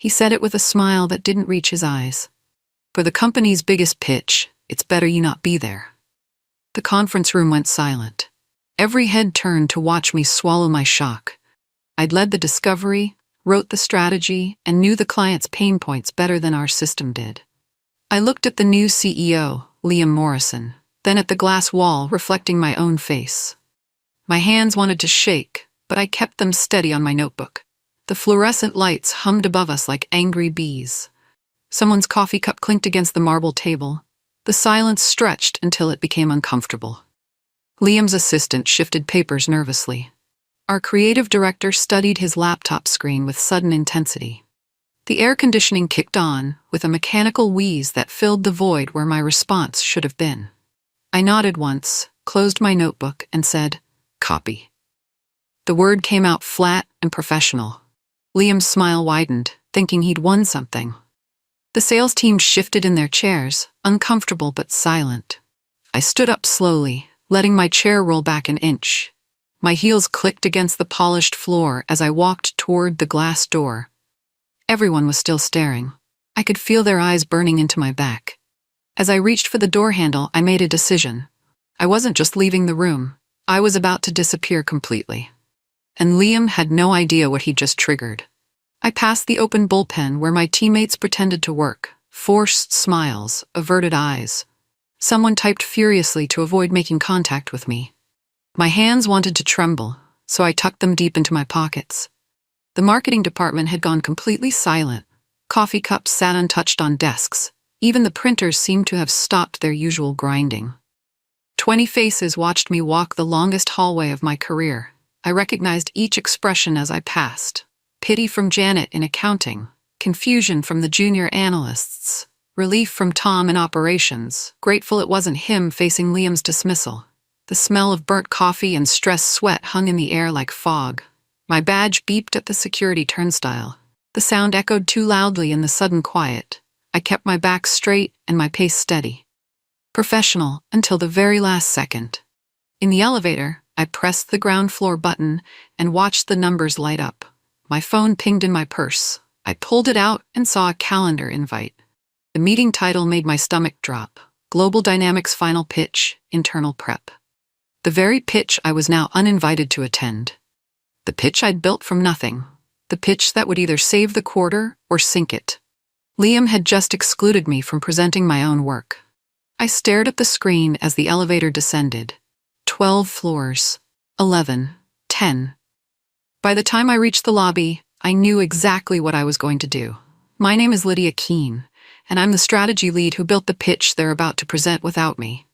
He said it with a smile that didn't reach his eyes. For the company's biggest pitch, it's better you not be there. The conference room went silent. Every head turned to watch me swallow my shock. I'd led the discovery, wrote the strategy, and knew the client's pain points better than our system did. I looked at the new CEO, Liam Morrison, then at the glass wall reflecting my own face. My hands wanted to shake, but I kept them steady on my notebook. The fluorescent lights hummed above us like angry bees. Someone's coffee cup clinked against the marble table. The silence stretched until it became uncomfortable. Liam's assistant shifted papers nervously. Our creative director studied his laptop screen with sudden intensity. The air conditioning kicked on, with a mechanical wheeze that filled the void where my response should have been. I nodded once, closed my notebook, and said, "Copy." The word came out flat and professional. Liam's smile widened, thinking he'd won something. The sales team shifted in their chairs, uncomfortable but silent. I stood up slowly, letting my chair roll back an inch. My heels clicked against the polished floor as I walked toward the glass door. Everyone was still staring. I could feel their eyes burning into my back. As I reached for the door handle, I made a decision. I wasn't just leaving the room. I was about to disappear completely. And Liam had no idea what he'd just triggered. I passed the open bullpen where my teammates pretended to work, forced smiles, averted eyes. Someone typed furiously to avoid making contact with me. My hands wanted to tremble, so I tucked them deep into my pockets. The marketing department had gone completely silent. Coffee cups sat untouched on desks. Even the printers seemed to have stopped their usual grinding. 20 faces watched me walk the longest hallway of my career. I recognized each expression as I passed. Pity from Janet in accounting, confusion from the junior analysts, relief from Tom in operations, grateful it wasn't him facing Liam's dismissal. The smell of burnt coffee and stressed sweat hung in the air like fog. My badge beeped at the security turnstile. The sound echoed too loudly in the sudden quiet. I kept my back straight and my pace steady. Professional until the very last second. In the elevator, I pressed the ground floor button and watched the numbers light up. My phone pinged in my purse. I pulled it out and saw a calendar invite. The meeting title made my stomach drop. Global Dynamics Final Pitch, Internal Prep. The very pitch I was now uninvited to attend. The pitch I'd built from nothing. The pitch that would either save the quarter or sink it. Liam had just excluded me from presenting my own work. I stared at the screen as the elevator descended. 12 floors. 11. 10. By the time I reached the lobby, I knew exactly what I was going to do. My name is Lydia Keene, and I'm the strategy lead who built the pitch they're about to present without me.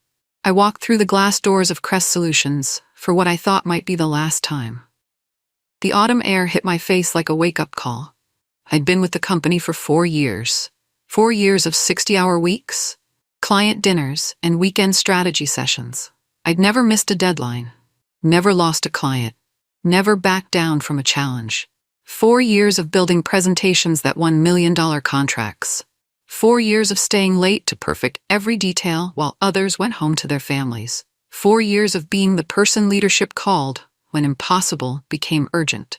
I walked through the glass doors of Crest Solutions for what I thought might be the last time. The autumn air hit my face like a wake-up call. I'd been with the company for 4 years. 4 years of 60-hour weeks, client dinners, and weekend strategy sessions. I'd never missed a deadline, never lost a client, never backed down from a challenge. 4 years of building presentations that won million-dollar contracts. 4 years of staying late to perfect every detail while others went home to their families. 4 years of being the person leadership called when impossible became urgent.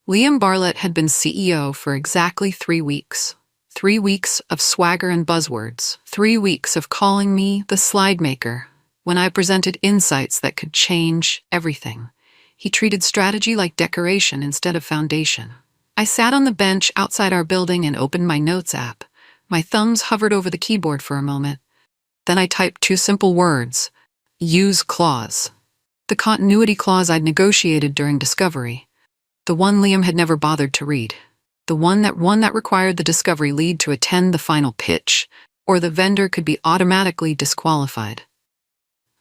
Liam Bartlett had been CEO for exactly 3 weeks. 3 weeks of swagger and buzzwords. 3 weeks of calling me the slide maker when I presented insights that could change everything. He treated strategy like decoration instead of foundation. I sat on the bench outside our building and opened my notes app. My thumbs hovered over the keyboard for a moment. Then I typed 2 simple words. Use clause. The continuity clause I'd negotiated during discovery. The one Liam had never bothered to read. The one that required the discovery lead to attend the final pitch, or the vendor could be automatically disqualified.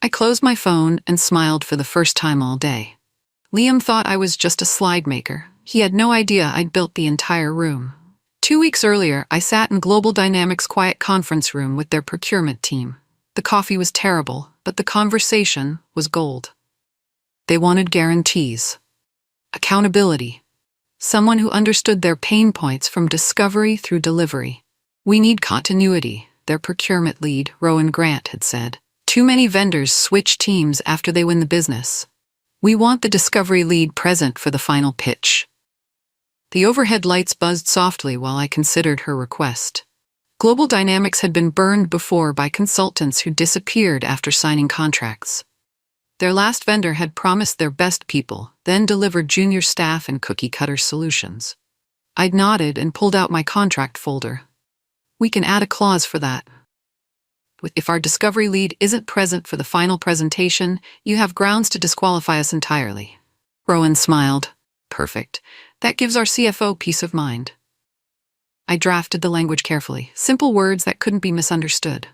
I closed my phone and smiled for the first time all day. Liam thought I was just a slide maker. He had no idea I'd built the entire room. 2 weeks earlier, I sat in Global Dynamics' quiet conference room with their procurement team. The coffee was terrible, but the conversation was gold. They wanted guarantees. Accountability. Someone who understood their pain points from discovery through delivery. We need continuity, their procurement lead, Rowan Grant, had said. Too many vendors switch teams after they win the business. We want the discovery lead present for the final pitch. The overhead lights buzzed softly while I considered her request. Global Dynamics had been burned before by consultants who disappeared after signing contracts. Their last vendor had promised their best people, then delivered junior staff and cookie-cutter solutions. I'd nodded and pulled out my contract folder. We can add a clause for that. If our discovery lead isn't present for the final presentation, you have grounds to disqualify us entirely. Rowan smiled. Perfect. That gives our CFO peace of mind. I drafted the language carefully, simple words that couldn't be misunderstood.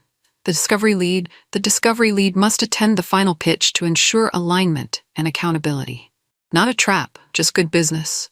The discovery lead must attend the final pitch to ensure alignment and accountability. Not a trap, just good business.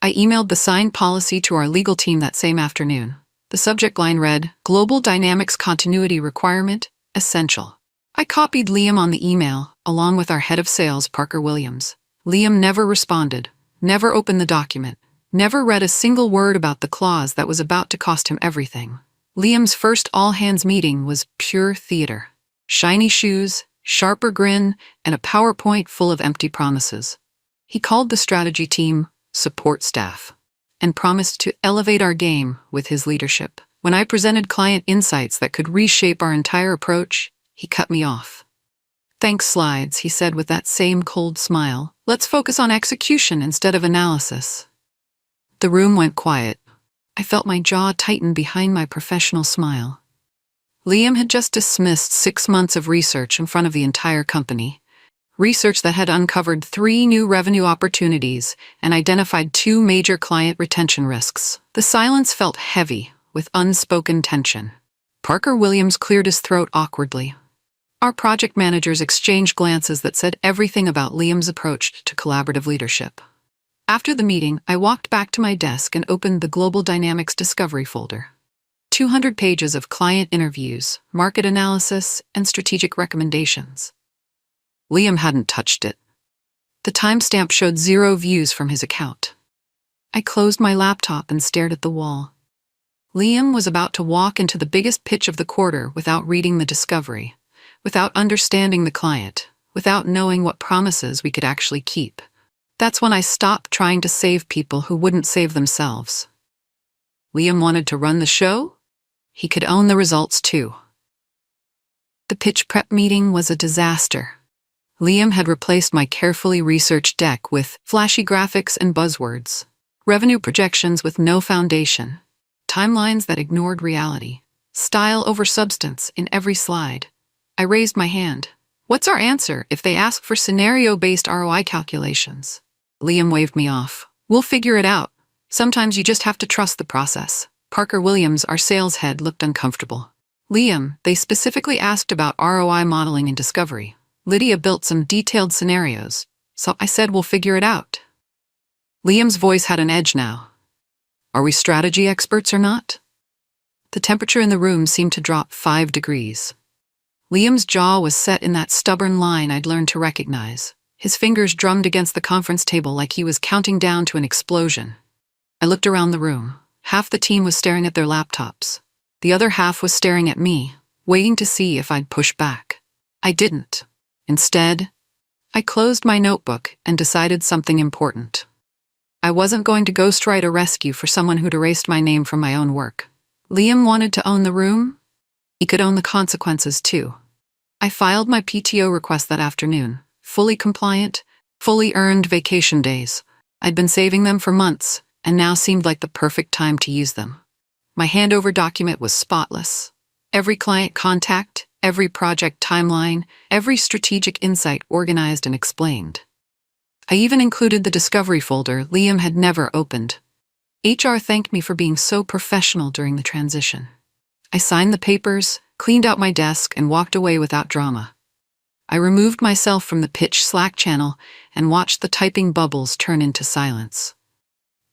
I emailed the signed policy to our legal team that same afternoon. The subject line read, Global Dynamics Continuity Requirement, Essential. I copied Liam on the email, along with our head of sales, Parker Williams. Liam never responded, never opened the document, never read a single word about the clause that was about to cost him everything. Liam's first all-hands meeting was pure theater. Shiny shoes, sharper grin, and a PowerPoint full of empty promises. He called the strategy team support staff and promised to elevate our game with his leadership. When I presented client insights that could reshape our entire approach, he cut me off. Thanks, slides, he said with that same cold smile. Let's focus on execution instead of analysis. The room went quiet. I felt my jaw tighten behind my professional smile. Liam had just dismissed 6 months of research in front of the entire company. Research that had uncovered 3 new revenue opportunities and identified 2 major client retention risks. The silence felt heavy, with unspoken tension. Parker Williams cleared his throat awkwardly. Our project managers exchanged glances that said everything about Liam's approach to collaborative leadership. After the meeting, I walked back to my desk and opened the Global Dynamics Discovery folder. 200 pages of client interviews, market analysis, and strategic recommendations. Liam hadn't touched it. The timestamp showed 0 views from his account. I closed my laptop and stared at the wall. Liam was about to walk into the biggest pitch of the quarter without reading the discovery, without understanding the client, without knowing what promises we could actually keep. That's when I stopped trying to save people who wouldn't save themselves. Liam wanted to run the show? He could own the results too. The pitch prep meeting was a disaster. Liam had replaced my carefully researched deck with flashy graphics and buzzwords, revenue projections with no foundation, timelines that ignored reality, style over substance in every slide. I raised my hand. What's our answer if they ask for scenario-based ROI calculations? Liam waved me off. We'll figure it out. Sometimes you just have to trust the process. Parker Williams, our sales head, looked uncomfortable. Liam, they specifically asked about ROI modeling and discovery. Lydia built some detailed scenarios, so I said we'll figure it out. Liam's voice had an edge now. Are we strategy experts or not? The temperature in the room seemed to drop 5 degrees. Liam's jaw was set in that stubborn line I'd learned to recognize. His fingers drummed against the conference table like he was counting down to an explosion. I looked around the room. Half the team was staring at their laptops. The other half was staring at me, waiting to see if I'd push back. I didn't. Instead, I closed my notebook and decided something important. I wasn't going to ghostwrite a rescue for someone who'd erased my name from my own work. Liam wanted to own the room. He could own the consequences too. I filed my PTO request that afternoon. Fully compliant, fully earned vacation days. I'd been saving them for months, and now seemed like the perfect time to use them. My handover document was spotless. Every client contact, every project timeline, every strategic insight organized and explained. I even included the discovery folder Liam had never opened. HR thanked me for being so professional during the transition. I signed the papers, cleaned out my desk, and walked away without drama. I removed myself from the pitch Slack channel and watched the typing bubbles turn into silence.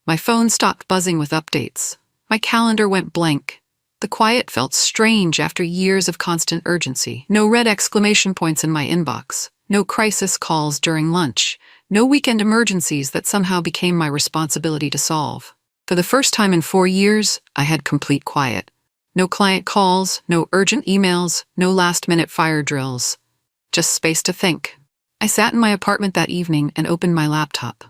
My phone stopped buzzing with updates. My calendar went blank. The quiet felt strange after years of constant urgency. No red exclamation points in my inbox. No crisis calls during lunch. No weekend emergencies that somehow became my responsibility to solve. For the first time in 4 years, I had complete quiet. No client calls, no urgent emails, no last-minute fire drills. Just space to think. I sat in my apartment that evening and opened my laptop.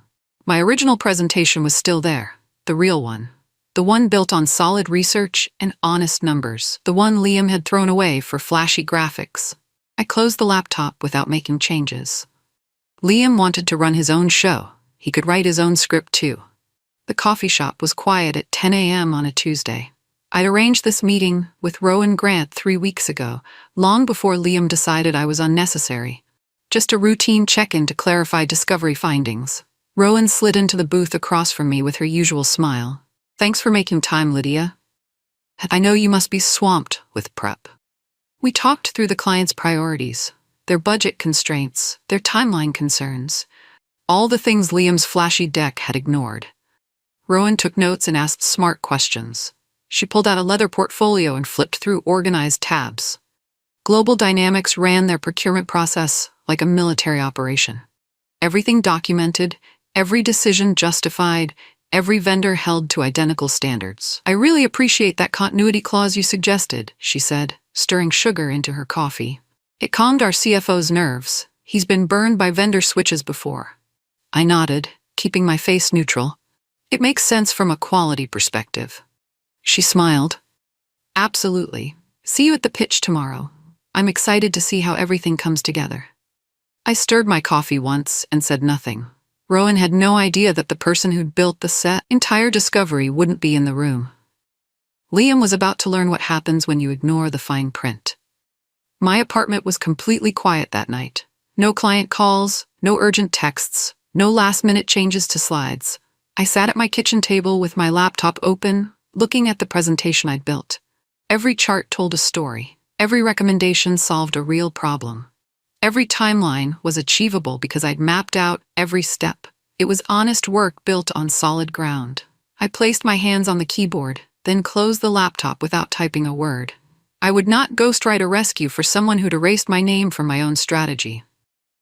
My original presentation was still there, the real one. The one built on solid research and honest numbers. The one Liam had thrown away for flashy graphics. I closed the laptop without making changes. Liam wanted to run his own show. He could write his own script too. The coffee shop was quiet at 10 a.m. on a Tuesday. I'd arranged this meeting with Rowan Grant 3 weeks ago, long before Liam decided I was unnecessary. Just a routine check-in to clarify discovery findings. Rowan slid into the booth across from me with her usual smile. "Thanks for making time, Lydia. I know you must be swamped with prep." We talked through the client's priorities, their budget constraints, their timeline concerns, all the things Liam's flashy deck had ignored. Rowan took notes and asked smart questions. She pulled out a leather portfolio and flipped through organized tabs. Global Dynamics ran their procurement process like a military operation. Everything documented, every decision justified, every vendor held to identical standards. "I really appreciate that continuity clause you suggested," she said, stirring sugar into her coffee. "It calmed our CFO's nerves. He's been burned by vendor switches before." I nodded, keeping my face neutral. "It makes sense from a quality perspective." She smiled. "Absolutely. See you at the pitch tomorrow. I'm excited to see how everything comes together." I stirred my coffee once and said nothing. Rowan had no idea that the person who'd built the entire discovery wouldn't be in the room. Liam was about to learn what happens when you ignore the fine print. My apartment was completely quiet that night. No client calls, no urgent texts, no last-minute changes to slides. I sat at my kitchen table with my laptop open, looking at the presentation I'd built. Every chart told a story. Every recommendation solved a real problem. Every timeline was achievable because I'd mapped out every step. It was honest work built on solid ground. I placed my hands on the keyboard, then closed the laptop without typing a word. I would not ghostwrite a rescue for someone who'd erased my name from my own strategy.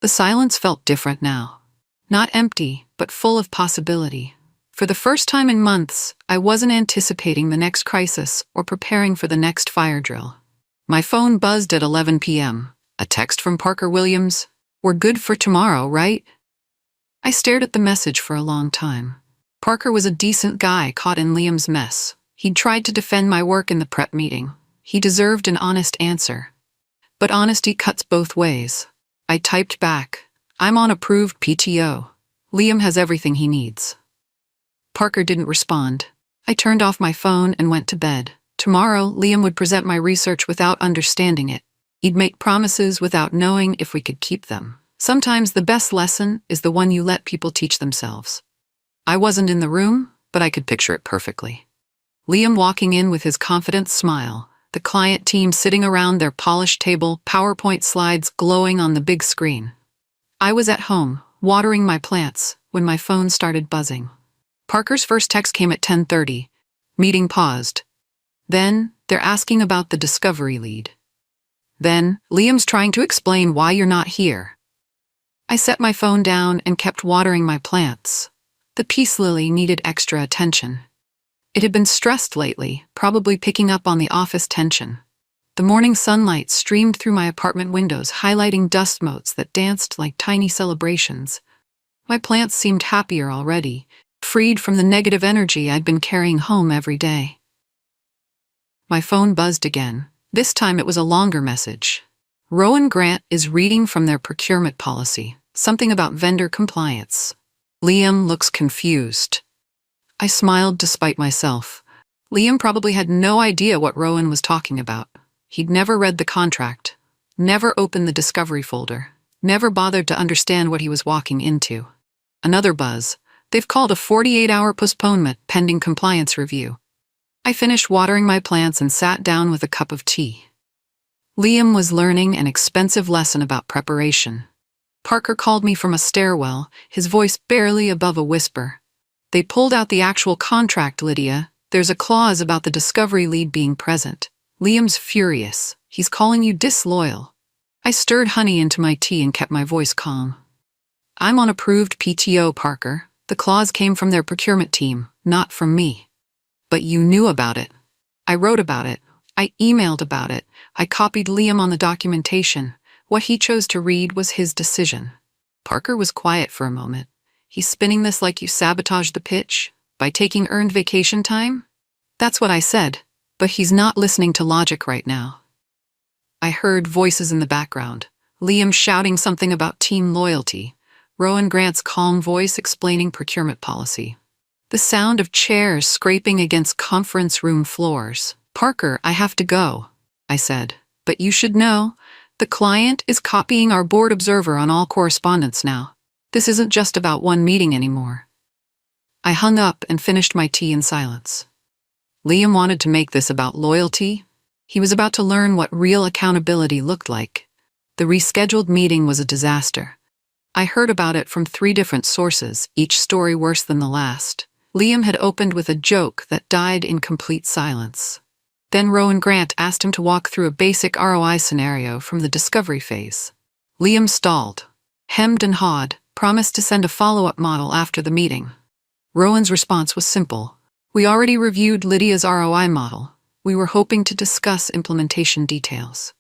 The silence felt different now. Not empty, but full of possibility. For the first time in months, I wasn't anticipating the next crisis or preparing for the next fire drill. My phone buzzed at 11 p.m. A text from Parker Williams. "We're good for tomorrow, right?" I stared at the message for a long time. Parker was a decent guy caught in Liam's mess. He'd tried to defend my work in the prep meeting. He deserved an honest answer. But honesty cuts both ways. I typed back, "I'm on approved PTO. Liam has everything he needs." Parker didn't respond. I turned off my phone and went to bed. Tomorrow, Liam would present my research without understanding it. He'd make promises without knowing if we could keep them. Sometimes the best lesson is the one you let people teach themselves. I wasn't in the room, but I could picture it perfectly. Liam walking in with his confident smile, the client team sitting around their polished table, PowerPoint slides glowing on the big screen. I was at home, watering my plants, when my phone started buzzing. Parker's first text came at 10:30. Meeting paused. Then, they're asking about the discovery lead. Then, Liam's trying to explain why you're not here. I set my phone down and kept watering my plants. The peace lily needed extra attention. It had been stressed lately, probably picking up on the office tension. The morning sunlight streamed through my apartment windows, highlighting dust motes that danced like tiny celebrations. My plants seemed happier already, freed from the negative energy I'd been carrying home every day. My phone buzzed again. This time it was a longer message. Rowan Grant is reading from their procurement policy, something about vendor compliance. Liam looks confused. I smiled despite myself. Liam probably had no idea what Rowan was talking about. He'd never read the contract, never opened the discovery folder, never bothered to understand what he was walking into. Another buzz. They've called a 48-hour postponement pending compliance review. I finished watering my plants and sat down with a cup of tea. Liam was learning an expensive lesson about preparation. Parker called me from a stairwell, his voice barely above a whisper. "They pulled out the actual contract, Lydia. There's a clause about the discovery lead being present. Liam's furious. He's calling you disloyal." I stirred honey into my tea and kept my voice calm. "I'm on approved PTO, Parker. The clause came from their procurement team, not from me." "But you knew about it." "I wrote about it. I emailed about it. I copied Liam on the documentation. What he chose to read was his decision." Parker was quiet for a moment. He's spinning this like you sabotaged the pitch by taking earned vacation time? That's what I said, but he's not listening to logic right now. I heard voices in the background. Liam shouting something about team loyalty. Rowan Grant's calm voice explaining procurement policy. The sound of chairs scraping against conference room floors. Parker, I have to go, I said. But you should know, the client is copying our board observer on all correspondence now. This isn't just about one meeting anymore. I hung up and finished my tea in silence. Liam wanted to make this about loyalty. He was about to learn what real accountability looked like. The rescheduled meeting was a disaster. I heard about it from 3 different sources, each story worse than the last. Liam had opened with a joke that died in complete silence. Then Rowan Grant asked him to walk through a basic ROI scenario from the discovery phase. Liam stalled, hemmed and hawed, promised to send a follow-up model after the meeting. Rowan's response was simple. We already reviewed Lydia's ROI model. We were hoping to discuss implementation details.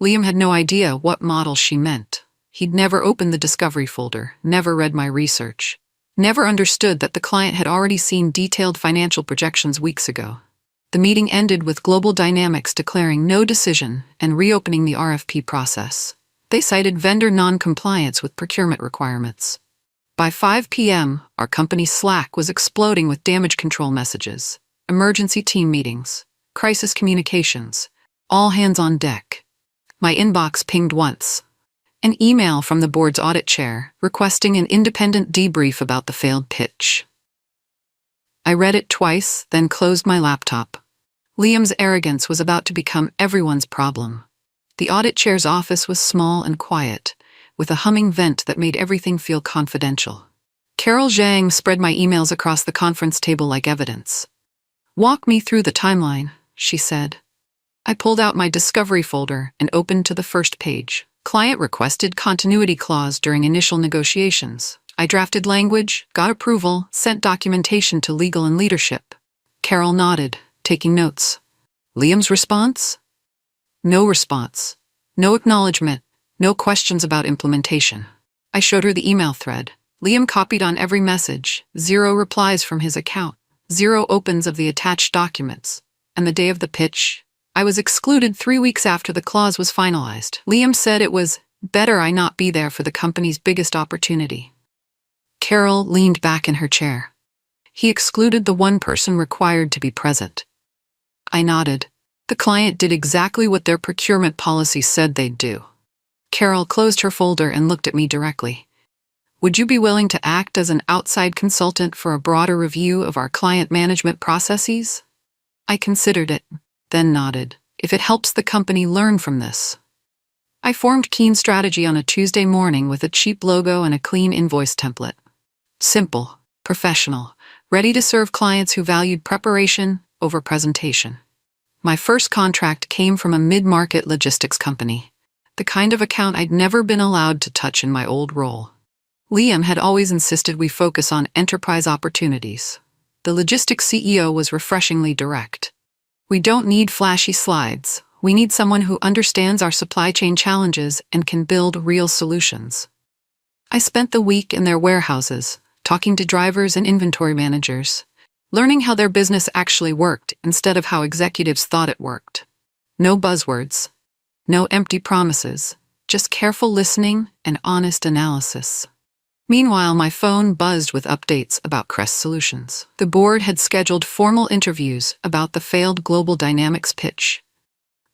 Liam had no idea what model she meant. He'd never opened the discovery folder, never read my research, never understood that the client had already seen detailed financial projections weeks ago. The meeting ended with Global Dynamics declaring no decision and reopening the RFP process. They cited vendor non-compliance with procurement requirements. By 5 p.m., our company's Slack was exploding with damage control messages, emergency team meetings, crisis communications, all hands on deck. My inbox pinged once. An email from the board's audit chair requesting an independent debrief about the failed pitch. I read it twice, then closed my laptop. Liam's arrogance was about to become everyone's problem. The audit chair's office was small and quiet, with a humming vent that made everything feel confidential. Carol Zhang spread my emails across the conference table like evidence. Walk me through the timeline, she said. I pulled out my discovery folder and opened to the first page. Client requested continuity clause during initial negotiations. I drafted language, got approval, sent documentation to legal and leadership. Carol nodded, taking notes. Liam's response? No response. No acknowledgement. No questions about implementation. I showed her the email thread. Liam copied on every message, 0 replies from his account, 0 opens of the attached documents. And the day of the pitch, I was excluded 3 weeks after the clause was finalized. Liam said it was better I not be there for the company's biggest opportunity. Carol leaned back in her chair. He excluded the one person required to be present. I nodded. The client did exactly what their procurement policy said they'd do. Carol closed her folder and looked at me directly. Would you be willing to act as an outside consultant for a broader review of our client management processes? I considered it, then nodded. If it helps the company learn from this. I formed Keen Strategy on a Tuesday morning with a cheap logo and a clean invoice template. Simple, professional, ready to serve clients who valued preparation over presentation. My first contract came from a mid-market logistics company, the kind of account I'd never been allowed to touch in my old role. Liam had always insisted we focus on enterprise opportunities. The logistics CEO was refreshingly direct. We don't need flashy slides. We need someone who understands our supply chain challenges and can build real solutions. I spent the week in their warehouses, talking to drivers and inventory managers, learning how their business actually worked instead of how executives thought it worked. No buzzwords, no empty promises, just careful listening and honest analysis. Meanwhile, my phone buzzed with updates about Crest Solutions. The board had scheduled formal interviews about the failed Global Dynamics pitch.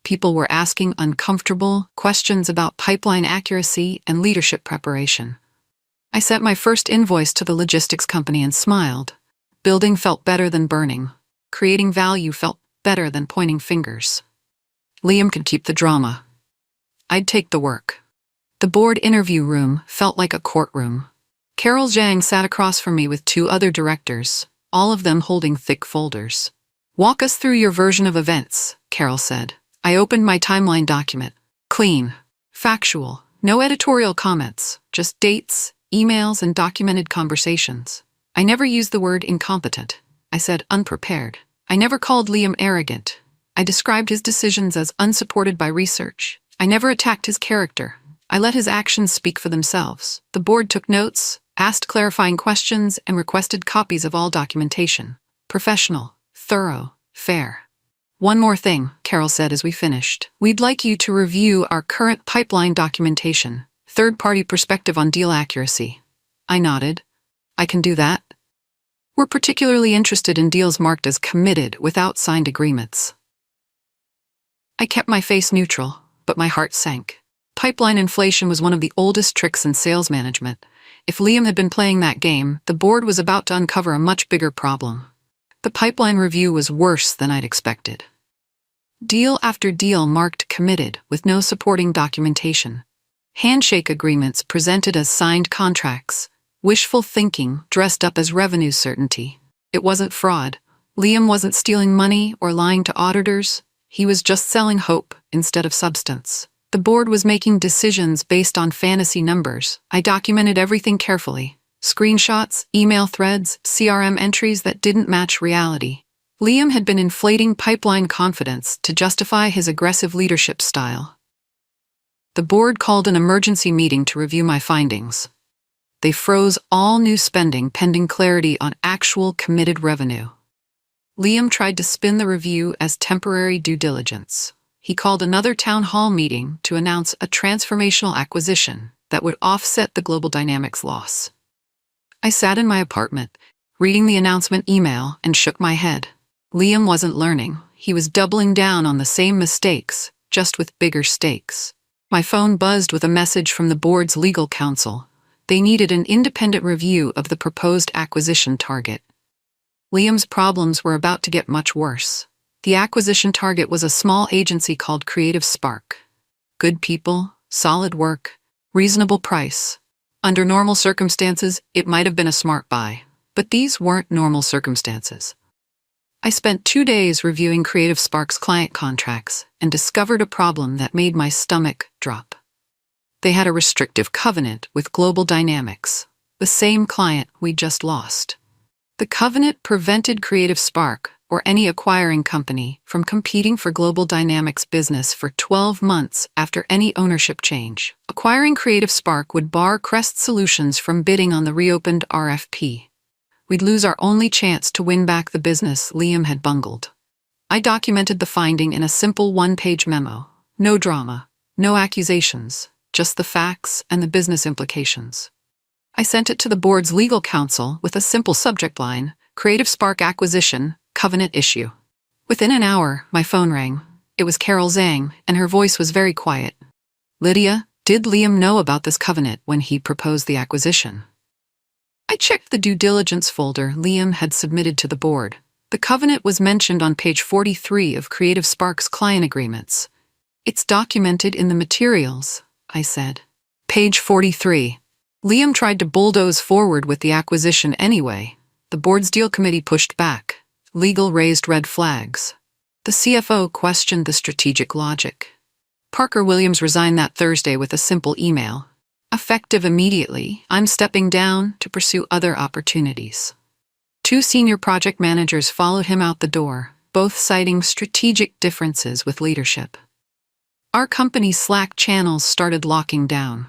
People were asking uncomfortable questions about pipeline accuracy and leadership preparation. I sent my first invoice to the logistics company and smiled. Building felt better than burning. Creating value felt better than pointing fingers. Liam could keep the drama. I'd take the work. The board interview room felt like a courtroom. Carol Zhang sat across from me with 2 other directors, all of them holding thick folders. Walk us through your version of events, Carol said. I opened my timeline document. Clean. Factual. No editorial comments. Just dates, emails, and documented conversations. I never used the word incompetent. I said unprepared. I never called Liam arrogant. I described his decisions as unsupported by research. I never attacked his character. I let his actions speak for themselves. The board took notes, asked clarifying questions, and requested copies of all documentation. Professional, thorough, fair. One more thing, Carol said as we finished. We'd like you to review our current pipeline documentation, third-party perspective on deal accuracy. I nodded. I can do that. We're particularly interested in deals marked as committed without signed agreements. I kept my face neutral, but my heart sank. Pipeline inflation was one of the oldest tricks in sales management. If Liam had been playing that game, the board was about to uncover a much bigger problem. The pipeline review was worse than I'd expected. Deal after deal marked committed with no supporting documentation. Handshake agreements presented as signed contracts. Wishful thinking dressed up as revenue certainty. It wasn't fraud. Liam wasn't stealing money or lying to auditors. He was just selling hope instead of substance. The board was making decisions based on fantasy numbers. I documented everything carefully. Screenshots, email threads, CRM entries that didn't match reality. Liam had been inflating pipeline confidence to justify his aggressive leadership style. The board called an emergency meeting to review my findings. They froze all new spending pending clarity on actual committed revenue. Liam tried to spin the review as temporary due diligence. He called another town hall meeting to announce a transformational acquisition that would offset the Global Dynamics loss. I sat in my apartment, reading the announcement email, and shook my head. Liam wasn't learning. He was doubling down on the same mistakes, just with bigger stakes. My phone buzzed with a message from the board's legal counsel. They needed an independent review of the proposed acquisition target. Liam's problems were about to get much worse. The acquisition target was a small agency called Creative Spark. Good people, solid work, reasonable price. Under normal circumstances, it might have been a smart buy, but these weren't normal circumstances. I spent 2 days reviewing Creative Spark's client contracts and discovered a problem that made my stomach drop. They had a restrictive covenant with Global Dynamics, the same client we just lost. The covenant prevented Creative Spark, or any acquiring company, from competing for Global Dynamics business for 12 months after any ownership change. Acquiring Creative Spark would bar Crest Solutions from bidding on the reopened RFP. We'd lose our only chance to win back the business Liam had bungled. I documented the finding in a simple 1-page memo. No drama, no accusations, just the facts and the business implications. I sent it to the board's legal counsel with a simple subject line: Creative Spark acquisition, covenant issue. Within an hour, my phone rang. It was Carol Zhang, and her voice was very quiet. Lydia, did Liam know about this covenant when he proposed the acquisition? I checked the due diligence folder Liam had submitted to the board. The covenant was mentioned on page 43 of Creative Spark's client agreements. It's documented in the materials, I said. Page 43. Liam tried to bulldoze forward with the acquisition anyway. The board's deal committee pushed back. Legal raised red flags. The CFO questioned the strategic logic. Parker Williams resigned that Thursday with a simple email. Effective immediately, I'm stepping down to pursue other opportunities. 2 senior project managers followed him out the door, both citing strategic differences with leadership. Our company's Slack channels started locking down.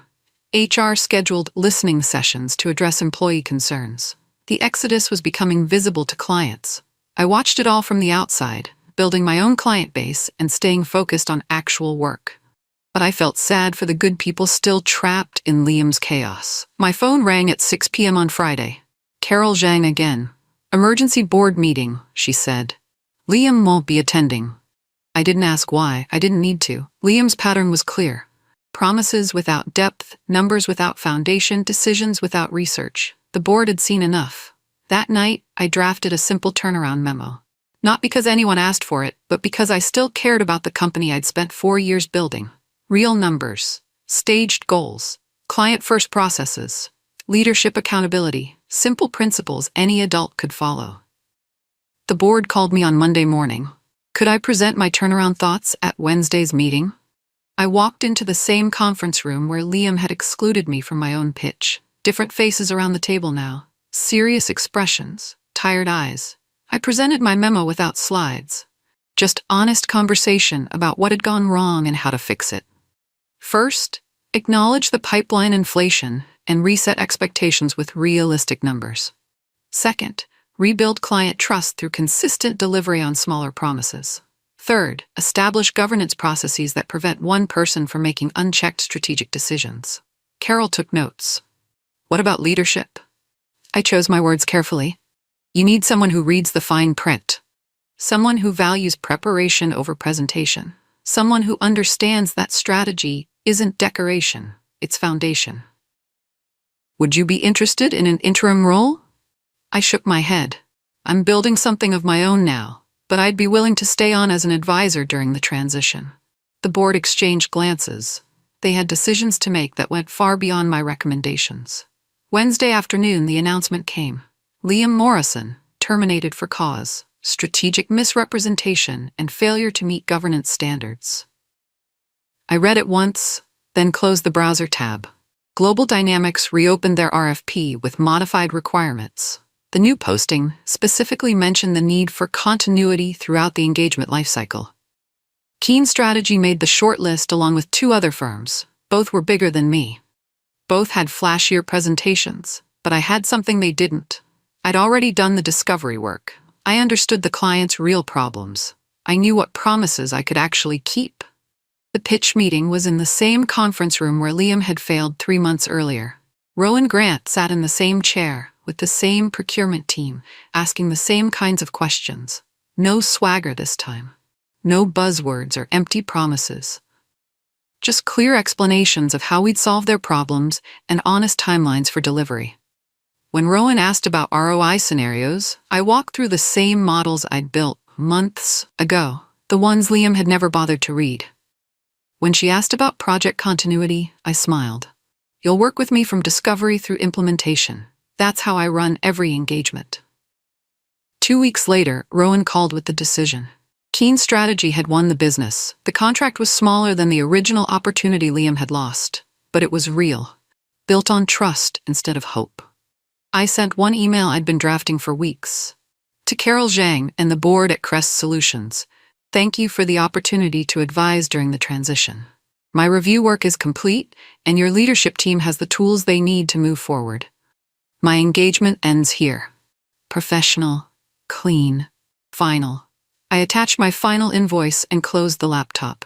HR scheduled listening sessions to address employee concerns. The exodus was becoming visible to clients. I watched it all from the outside, building my own client base and staying focused on actual work. But I felt sad for the good people still trapped in Liam's chaos. My phone rang at 6 p.m. on Friday. Carol Zhang again. Emergency board meeting, she said. Liam won't be attending. I didn't ask why. I didn't need to. Liam's pattern was clear. Promises without depth, numbers without foundation, decisions without research. The board had seen enough. That night, I drafted a simple turnaround memo. Not because anyone asked for it, but because I still cared about the company I'd spent 4 years building. Real numbers, staged goals, client-first processes, leadership accountability, simple principles any adult could follow. The board called me on Monday morning. Could I present my turnaround thoughts at Wednesday's meeting? I walked into the same conference room where Liam had excluded me from my own pitch. Different faces around the table now. Serious expressions, tired eyes. I presented my memo without slides. Just honest conversation about what had gone wrong and how to fix it. First, Acknowledge the pipeline inflation and reset expectations with realistic numbers. Second, rebuild client trust through consistent delivery on smaller promises. Third, establish governance processes that prevent one person from making unchecked strategic decisions. Carol took notes. What about leadership? I chose my words carefully. You need someone who reads the fine print. Someone who values preparation over presentation. Someone who understands that strategy isn't decoration, it's foundation. Would you be interested in an interim role? I shook my head. I'm building something of my own now, but I'd be willing to stay on as an advisor during the transition. The board exchanged glances. They had decisions to make that went far beyond my recommendations. Wednesday afternoon, the announcement came. Liam Morrison, terminated for cause, strategic misrepresentation, and failure to meet governance standards. I read it once, then closed the browser tab. Global Dynamics reopened their RFP with modified requirements. The new posting specifically mentioned the need for continuity throughout the engagement lifecycle. Keen Strategy made the shortlist along with 2 other firms. Both were bigger than me. Both had flashier presentations, but I had something they didn't. I'd already done the discovery work. I understood the client's real problems. I knew what promises I could actually keep. The pitch meeting was in the same conference room where Liam had failed 3 months earlier. Rowan Grant sat in the same chair, with the same procurement team, asking the same kinds of questions. No swagger this time. No buzzwords or empty promises. Just clear explanations of how we'd solve their problems and honest timelines for delivery. When Rowan asked about ROI scenarios, I walked through the same models I'd built months ago, the ones Liam had never bothered to read. When she asked about project continuity, I smiled. You'll work with me from discovery through implementation. That's how I run every engagement. 2 weeks later, Rowan called with the decision. Keen Strategy had won the business. The contract was smaller than the original opportunity Liam had lost, but it was real, built on trust instead of hope. I sent one email I'd been drafting for weeks. To Carol Zhang and the board at Crest Solutions, thank you for the opportunity to advise during the transition. My review work is complete, and your leadership team has the tools they need to move forward. My engagement ends here. Professional, clean, final. I attached my final invoice and closed the laptop.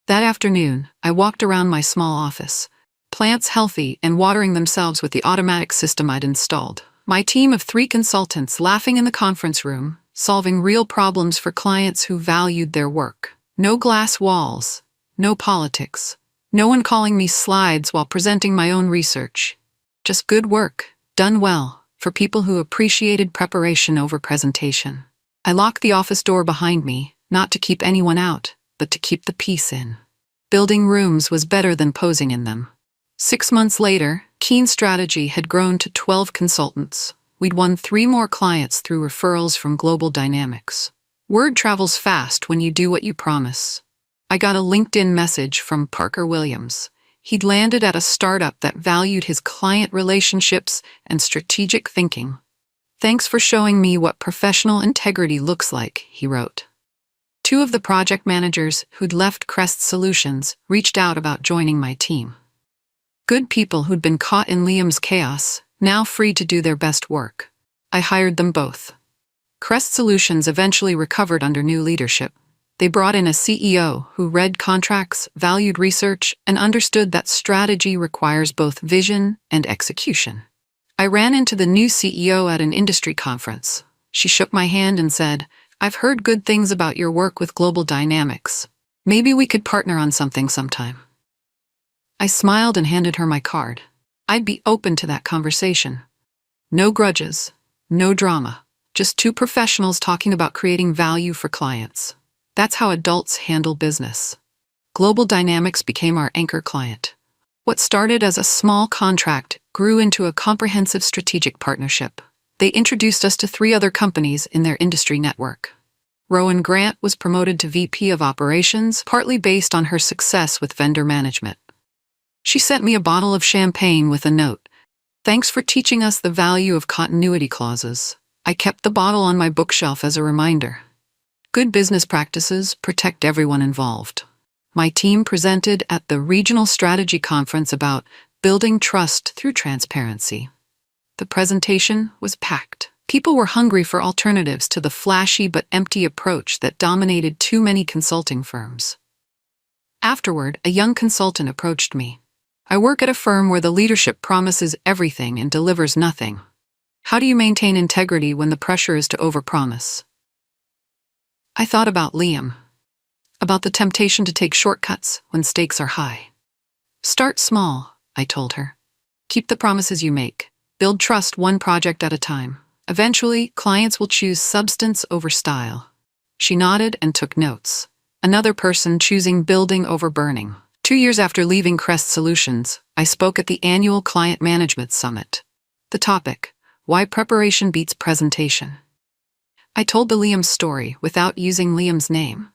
That afternoon, I walked around my small office, plants healthy and watering themselves with the automatic system I'd installed. My team of 3 consultants laughing in the conference room, solving real problems for clients who valued their work. No glass walls, no politics, no one calling me slides while presenting my own research. Just good work, done well, for people who appreciated preparation over presentation. I locked the office door behind me, not to keep anyone out, but to keep the peace in. Building rooms was better than posing in them. 6 months later, Keen Strategy had grown to 12 consultants. We'd won 3 more clients through referrals from Global Dynamics. Word travels fast when you do what you promise. I got a LinkedIn message from Parker Williams. He'd landed at a startup that valued his client relationships and strategic thinking. Thanks for showing me what professional integrity looks like, he wrote. 2 of the project managers who'd left Crest Solutions reached out about joining my team. Good people who'd been caught in Liam's chaos, now free to do their best work. I hired them both. Crest Solutions eventually recovered under new leadership. They brought in a CEO who read contracts, valued research, and understood that strategy requires both vision and execution. I ran into the new CEO at an industry conference. She shook my hand and said, "I've heard good things about your work with Global Dynamics. Maybe we could partner on something sometime." I smiled and handed her my card. I'd be open to that conversation. No grudges, no drama, just 2 professionals talking about creating value for clients. That's how adults handle business. Global Dynamics became our anchor client. What started as a small contract grew into a comprehensive strategic partnership. They introduced us to 3 other companies in their industry network. Rowan Grant was promoted to VP of Operations, partly based on her success with vendor management. She sent me a bottle of champagne with a note. "Thanks for teaching us the value of continuity clauses." I kept the bottle on my bookshelf as a reminder. Good business practices protect everyone involved. My team presented at the Regional Strategy Conference about building trust through transparency. The presentation was packed. People were hungry for alternatives to the flashy but empty approach that dominated too many consulting firms. Afterward, a young consultant approached me. I work at a firm where the leadership promises everything and delivers nothing. How do you maintain integrity when the pressure is to overpromise? I thought about Liam, about the temptation to take shortcuts when stakes are high. Start small, I told her. Keep the promises you make. Build trust one project at a time. Eventually, clients will choose substance over style. She nodded and took notes. Another person choosing building over burning. 2 years after leaving Crest Solutions, I spoke at the annual Client Management Summit. The topic, why preparation beats presentation. I told the Liam story without using Liam's name.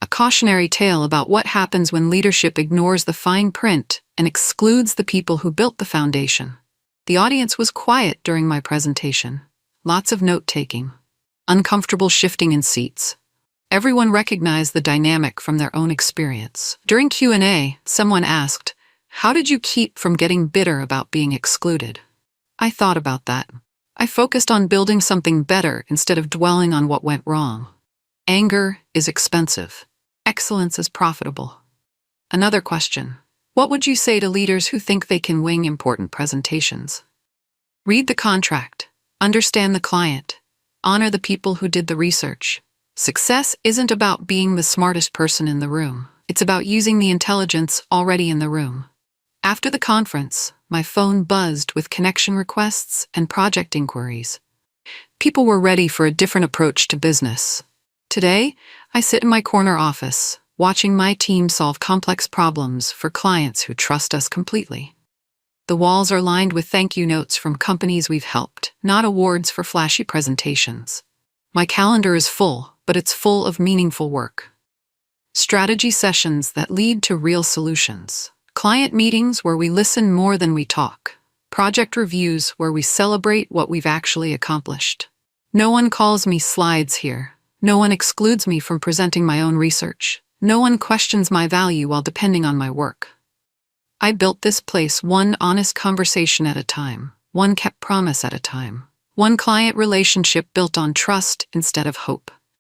A cautionary tale about what happens when leadership ignores the fine print and excludes the people who built the foundation. The audience was quiet during my presentation. Lots of note-taking. Uncomfortable shifting in seats. Everyone recognized the dynamic from their own experience. During Q&A, someone asked, "How did you keep from getting bitter about being excluded?" I thought about that. I focused on building something better instead of dwelling on what went wrong. Anger is expensive. Excellence is profitable. Another question. What would you say to leaders who think they can wing important presentations? Read the contract. Understand the client. Honor the people who did the research. Success isn't about being the smartest person in the room. It's about using the intelligence already in the room. After the conference, my phone buzzed with connection requests and project inquiries. People were ready for a different approach to business. Today, I sit in my corner office, watching my team solve complex problems for clients who trust us completely. The walls are lined with thank you notes from companies we've helped, not awards for flashy presentations. My calendar is full, but it's full of meaningful work. Strategy sessions that lead to real solutions. Client meetings where we listen more than we talk. Project reviews where we celebrate what we've actually accomplished. No one calls me slides here. No one excludes me from presenting my own research. No one questions my value while depending on my work. I built this place one honest conversation at a time, one kept promise at a time, one client relationship built on trust instead of hope.